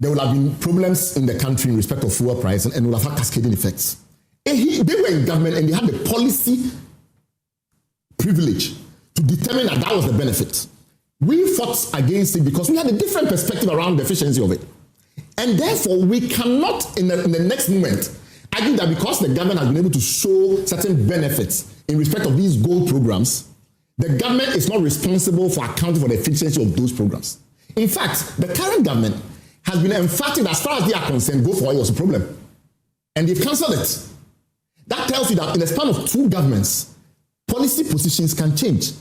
there would have been problems in the country in respect of fuel price and would have had cascading effects. And they were in government and they had the policy privilege to determine that was the benefit. We fought against it because we had a different perspective around the efficiency of it. And therefore, we cannot, in the next moment, argue that because the government has been able to show certain benefits in respect of these gold programs, the government is not responsible for accounting for the efficiency of those programs. In fact, the current government has been emphatic that as far as they are concerned, go for oil was a problem. And they've cancelled it. That tells you that in the span of 2 governments, policy positions can change.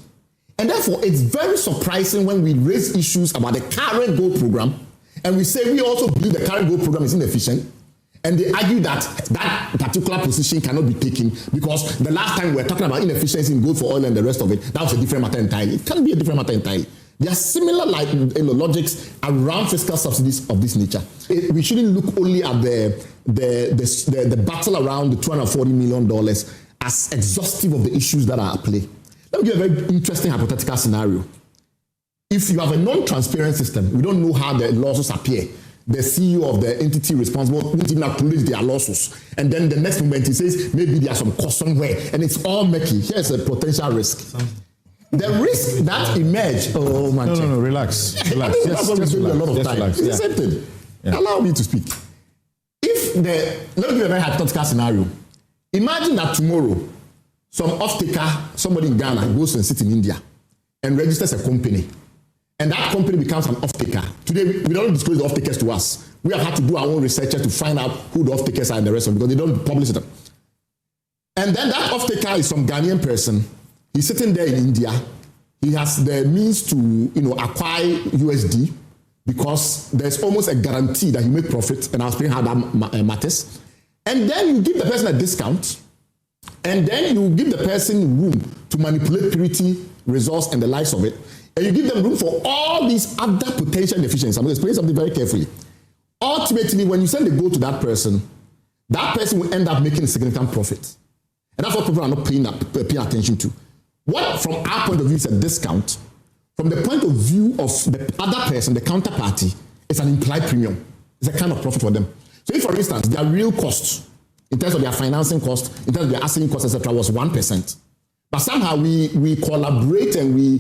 And therefore, it's very surprising when we raise issues about the current gold program and we say we also believe the current gold program is inefficient. And they argue that that particular position cannot be taken because the last time we were talking about inefficiency in gold for oil and the rest of it, that was a different matter entirely. It can't be a different matter entirely. There are similar logics around fiscal subsidies of this nature. We shouldn't look only at the battle around the $240 million as exhaustive of the issues that are at play. Let me give a very interesting hypothetical scenario. If you have a non-transparent system, we don't know how the losses appear. The CEO of the entity responsible won't even acknowledge their losses. And then the next moment he says, maybe there's some cost somewhere. And it's all murky. Here's a potential risk. The risk that emerge. Oh, man. No, relax. Relax. That's what we do a lot of time. It's the same thing. Yeah. Allow me to speak. Let me give you a very hypothetical scenario. Imagine that tomorrow, some off-taker, somebody in Ghana goes and sits in India and registers a company. And that company becomes an off-taker. Today, we don't disclose the off-takers to us. We have had to do our own research to find out who the off-takers are and the rest of it because they don't publish them. And then that off-taker is some Ghanaian person. He's sitting there in India. He has the means to, acquire USD because there's almost a guarantee that he make profit. And I'll explain how that matters. And then you give the person a discount. And then you give the person room to manipulate purity, results, and the likes of it. And you give them room for all these other potential inefficiencies. I'm going to explain something very carefully. Ultimately, when you send the gold to that person will end up making a significant profit. And that's what people are not paying attention to. What, from our point of view, is a discount. From the point of view of the other person, the counterparty, it's an implied premium. It's a kind of profit for them. So if, for instance, their real cost, in terms of their financing cost, in terms of their asset cost, etc., was 1%. But somehow we collaborate and we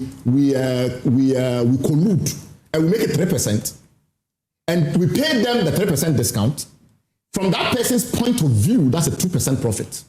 collude and we make it 3%. And we pay them the 3% discount. From that person's point of view, that's a 2% profit.